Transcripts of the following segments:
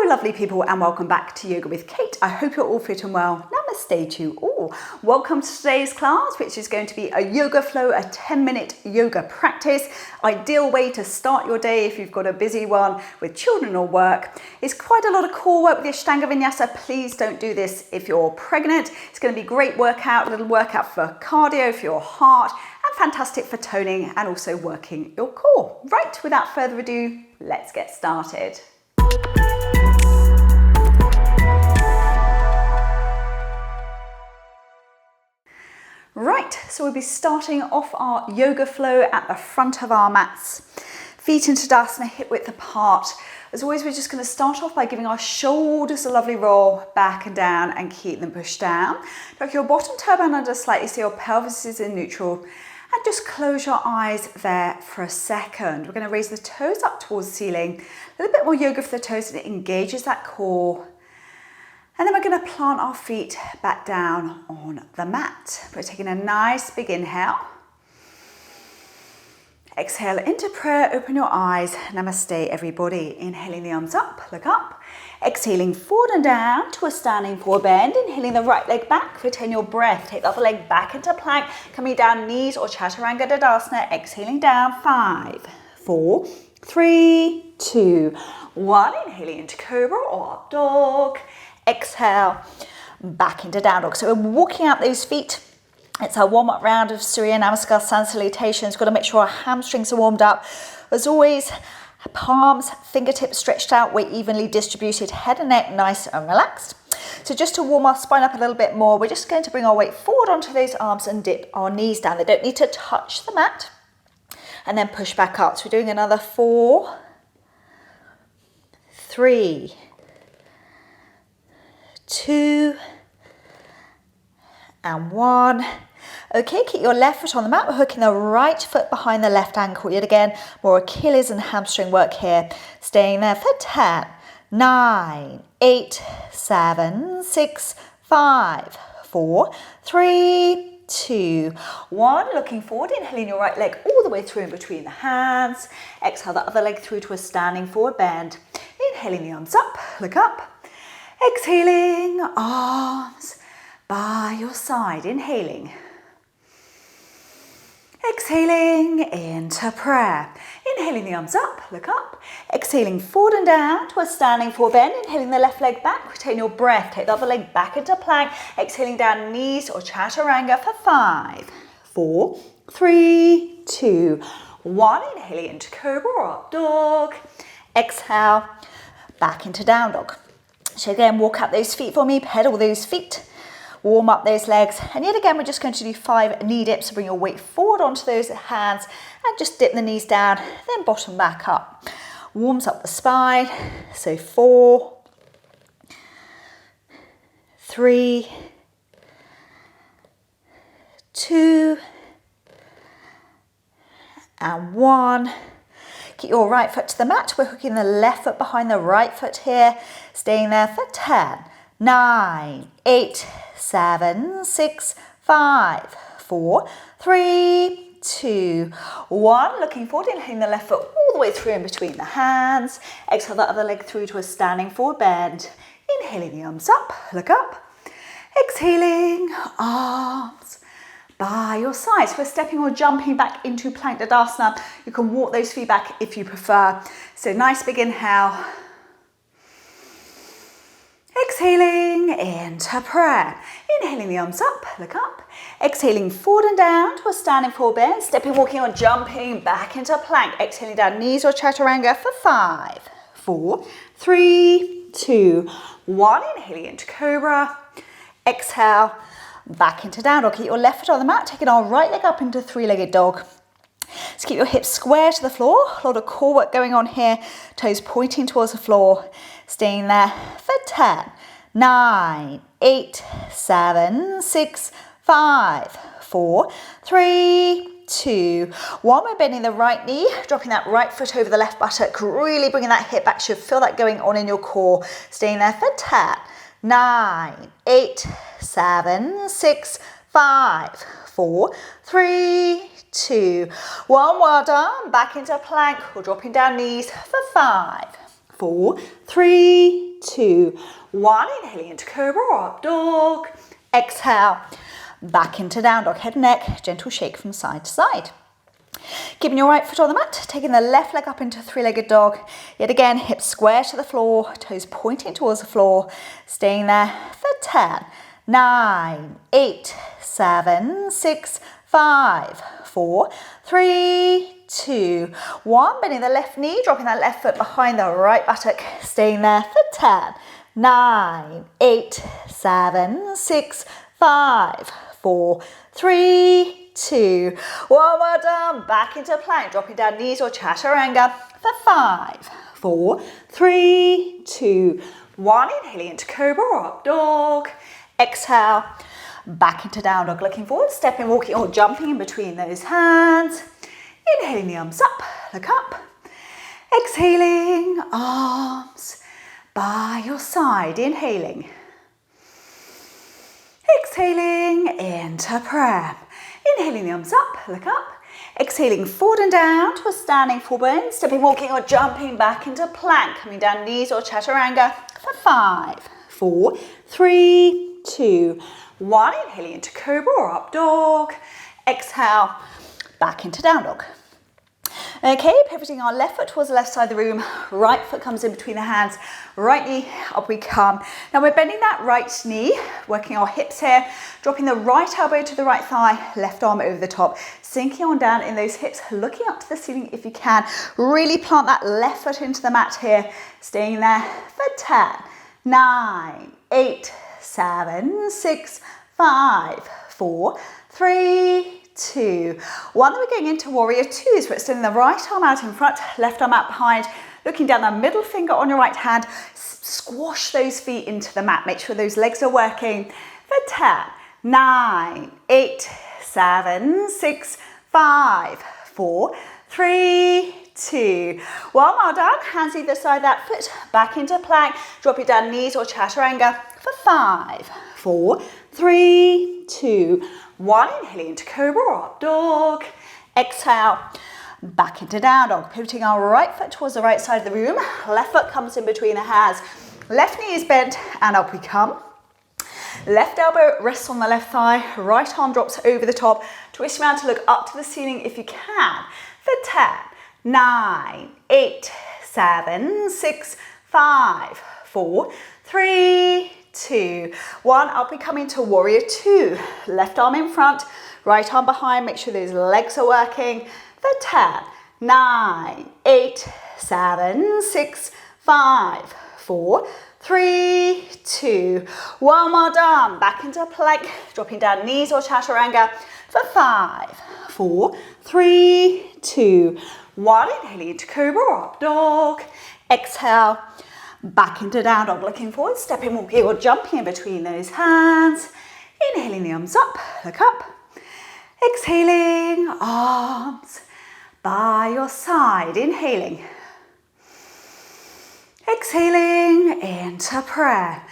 lovely people, and welcome back to Yoga with Kate. I hope you're all fit and well. Namaste to you all. Welcome to today's class, which is going to be a yoga flow, a 10-minute yoga practice. Ideal way to start your day if you've got a busy one with children or work. It's quite a lot of core work with the Ashtanga vinyasa. Please don't do this if you're pregnant. It's going to be a great workout, a little workout for cardio, for your heart, and fantastic for toning and also working your core. Right, without further ado, let's get started. Right, so we'll be starting off our yoga flow at the front of our mats. Feet in Tadasana, hip width apart. As always, we're just going to start off by giving our shoulders a lovely roll back and down and keep them pushed down. Tuck your bottom toe band under slightly so your pelvis is in neutral. And just close your eyes there for a second. We're going to raise the toes up towards the ceiling. A little bit more yoga for the toes, and it engages that core. And then we're going to plant our feet back down on the mat. We're taking a nice big inhale. Exhale into prayer, open your eyes. Namaste, everybody. Inhaling the arms up, look up. Exhaling forward and down to a standing forward bend. Inhaling the right leg back, retain your breath. Take the other leg back into plank. Coming down, knees or chaturanga dadasana. Exhaling down, 5, 4, 3, 2, 1. Inhaling into cobra or up dog. Exhale, back into down dog. So we're walking out those feet. It's our warm-up round of Surya Namaskar Sun Salutations. Got to make sure our hamstrings are warmed up. As always, palms, fingertips stretched out, weight evenly distributed, head and neck nice and relaxed. So just to warm our spine up a little bit more, we're just going to bring our weight forward onto those arms and dip our knees down. They don't need to touch the mat. And then push back up. So we're doing another 4, 3, 2, and 1. Okay, keep your left foot on the mat. We're hooking the right foot behind the left ankle. Yet again, more Achilles and hamstring work here. Staying there for 10, 9, 8, 7, 6, 5, 4, 3, 2, 1. Looking forward, inhaling your right leg all the way through in between the hands. Exhale the other leg through to a standing forward bend. Inhaling the arms up, look up. Exhaling, arms by your side. Inhaling. Exhaling into prayer. Inhaling the arms up, look up. Exhaling forward and down to a standing forward bend. Inhaling the left leg back, retain your breath. Take the other leg back into plank. Exhaling down, knees or chaturanga for 5, 4, 3, 2, 1. Inhaling into cobra or up dog. Exhale, back into down dog. So again, walk out those feet for me, pedal those feet, warm up those legs. And yet again, we're just going to do 5 knee dips. So bring your weight forward onto those hands and just dip the knees down, then bottom back up. Warms up the spine. So 4, 3, 2, and 1. Keep your right foot to the mat. We're hooking the left foot behind the right foot here. Staying there for 10, 9, 8, 7, 6, 5, 4, 3, 2, 1. Looking forward, inhaling the left foot all the way through in between the hands. Exhale the other leg through to a standing forward bend. Inhaling the arms up, look up. Exhaling, arms by your side. So we're stepping or jumping back into plank dadasana. You can walk those feet back if you prefer. So nice big inhale. Exhaling into prayer. Inhaling the arms up, look up. Exhaling forward and down to a standing forward bend. Stepping, walking or jumping back into plank. Exhaling down, knees or chaturanga for 5, 4, 3, 2, 1. Inhaling into cobra. Exhale, back into down dog. Keep your left foot on the mat, taking our right leg up into three-legged dog. So keep your hips square to the floor. A lot of core work going on here. Toes pointing towards the floor. Staying there for 10, 9, 8, 7, 6, 5, 4, 3, 2, 1. We're bending the right knee, dropping that right foot over the left buttock, really bringing that hip back. Should feel that going on in your core. Staying there for 10, 9, 8, 7, 6, 5, 4, 3, 2, 1. Well done. Back into plank or dropping down knees for 5, 4, 3, 2, 1. Inhaling into cobra or up dog. Exhale, back into down dog. Head and neck, gentle shake from side to side. Keeping your right foot on the mat, taking the left leg up into three-legged dog. Yet again, hips square to the floor, toes pointing towards the floor. Staying there for 10, 9, 8, 7, 6, 5, 4, 3, 2, 1. Bending the left knee, dropping that left foot behind the right buttock. Staying there for 10, 9, 8, 7, 6, 5, 4, 3, 2, 1. Well done. Back into plank, dropping down knees or chaturanga for 5, 4, 3, 2, 1. Inhaling into cobra or up dog. Exhale, back into down dog. Looking forward, stepping, walking or jumping in between those hands. Inhaling the arms up, look up. Exhaling, arms by your side. Inhaling. Exhaling into prayer. Inhaling the arms up, look up. Exhaling forward and down to a standing full bend. Stepping, walking or jumping back into plank. Coming down knees or chaturanga for 5, 4, 3, 2, 1. Inhaling into cobra or up dog. Exhale, back into down dog. Okay, pivoting our left foot towards the left side of the room. Right foot comes in between the hands. Right knee, up we come. Now we're bending that right knee, working our hips here. Dropping the right elbow to the right thigh, left arm over the top. Sinking on down in those hips, looking up to the ceiling if you can. Really plant that left foot into the mat here. Staying there for 10, 9, 8, 7, 6, 5, 4, 3, 2, 1. Then we're going into warrior two. So we're extending the right arm out in front, left arm out behind, looking down the middle finger on your right hand. Squash those feet into the mat. Make sure those legs are working for 10, 9, 8, 7, 6, 5, 4, 3, 2, 1. Well done. Hands either side that foot, back into plank. Drop it down, knees or chaturanga for 5, 4, 3, 2, 1. Inhaling into cobra or up dog. Exhale, back into down dog. Pivoting our right foot towards the right side of the room. Left foot comes in between the hands. Left knee is bent and up we come. Left elbow rests on the left thigh. Right arm drops over the top. Twist around to look up to the ceiling if you can. For 10, 9, 8, 7, 6, 5, 4, 3, 2, 1. Up we come into warrior two. Left arm in front, right arm behind. Make sure those legs are working. For 10, 9, 8, 7, 6, 5, 4, 3, 2, 1. Well done. Back into plank, dropping down knees or chaturanga for 5, 4, 3, 2, 1. Inhaling into cobra or up dog. Exhale, back into down dog. Looking forward, stepping, walking or jumping in between those hands. Inhaling the arms up, look up. Exhaling, arms by your side. Inhaling. Exhaling into prayer.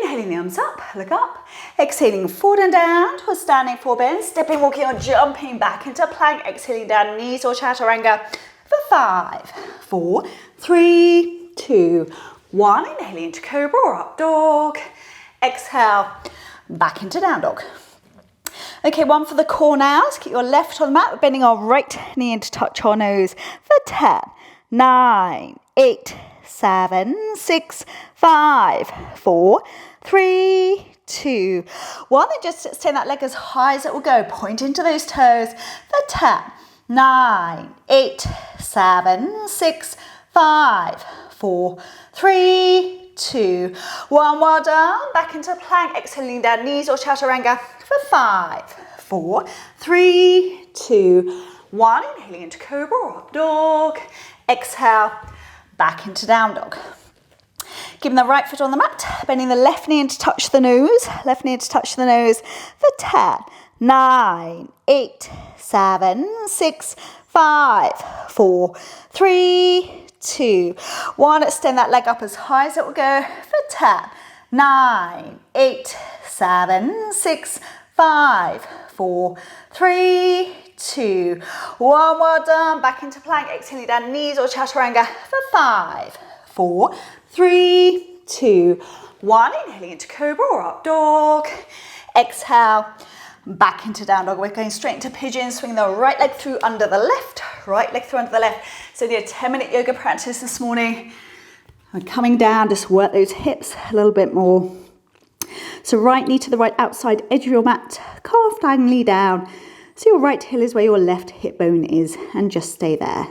Inhaling the arms up, look up. Exhaling forward and down to a standing full bend. Stepping, walking or jumping back into plank. Exhaling down, knees or chaturanga for 5, 4, 3, 2, 1. Inhaling into cobra or up dog. Exhale, back into down dog. Okay, one for the core now. So keep your left on the mat. We're bending our right knee in to touch our nose for 10, 9, 8, 7, 6, 5, 4, 3, 2, 1. Then just extend that leg as high as it will go. Point into those toes for 10, 9, 8, 7, 6, 5, 4, 3, 2, 1. Well done. Back into plank. Exhaling down, knees or chaturanga for 5, 4, 3, 2, 1. Inhaling into cobra or up dog. Exhale, back into down dog. Keeping the right foot on the mat, bending the left knee in to touch the nose. Left knee in to touch the nose for 10, 9, 8, 7, 6, 5, 4, 3, 2, 1. Extend that leg up as high as it will go for 10, 9, 8, 7, 6, 5, 4, 3, 2, 1. Well done. Back into plank. Exhaling down, knees or chaturanga for 5, 4, 3, 2, 1. Inhaling into cobra or up dog. Exhale, back into down dog. We're going straight into pigeon. Swing the right leg through under the left, right leg through under the left. So the 10-minute yoga practice this morning. And coming down, just work those hips a little bit more. So right knee to the right outside edge of your mat, calf diagonally down. So your right heel is where your left hip bone is, and just stay there.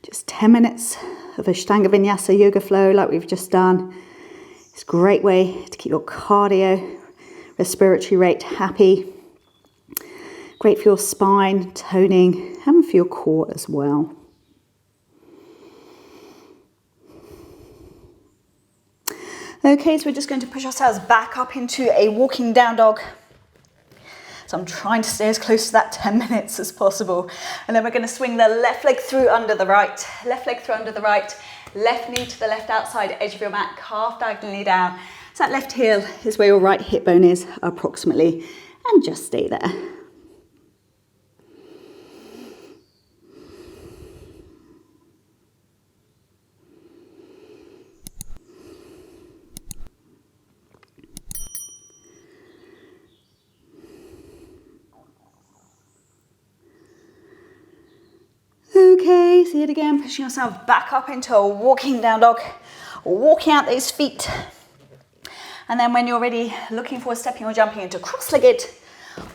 Just 10 minutes of Ashtanga Vinyasa yoga flow like we've just done. It's a great way to keep your cardio, respiratory rate happy. Great for your spine, toning, and for your core as well. Okay, so we're just going to push ourselves back up into a walking down dog. So I'm trying to stay as close to that 10 minutes as possible. And then we're going to swing the left leg through under the right, left leg through under the right, left knee to the left outside edge of your mat, calf diagonally down. So that left heel is where your right hip bone is approximately, and just stay there. Okay, see it again, pushing yourself back up into a walking down dog, walking out those feet. And then when you're ready, looking for stepping or jumping into cross-legged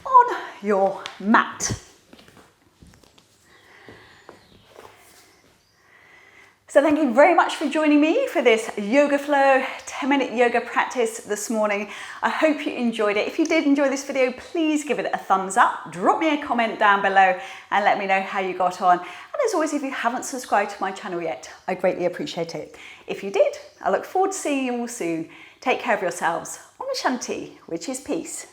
on your mat. So thank you very much for joining me for this yoga flow 10-minute yoga practice this morning. I hope you enjoyed it. If you did enjoy this video, please give it a thumbs up, drop me a comment down below and let me know how you got on. And as always, if you haven't subscribed to my channel yet, I greatly appreciate it. If you did, I look forward to seeing you all soon. Take care of yourselves. Om Shanti, which is peace.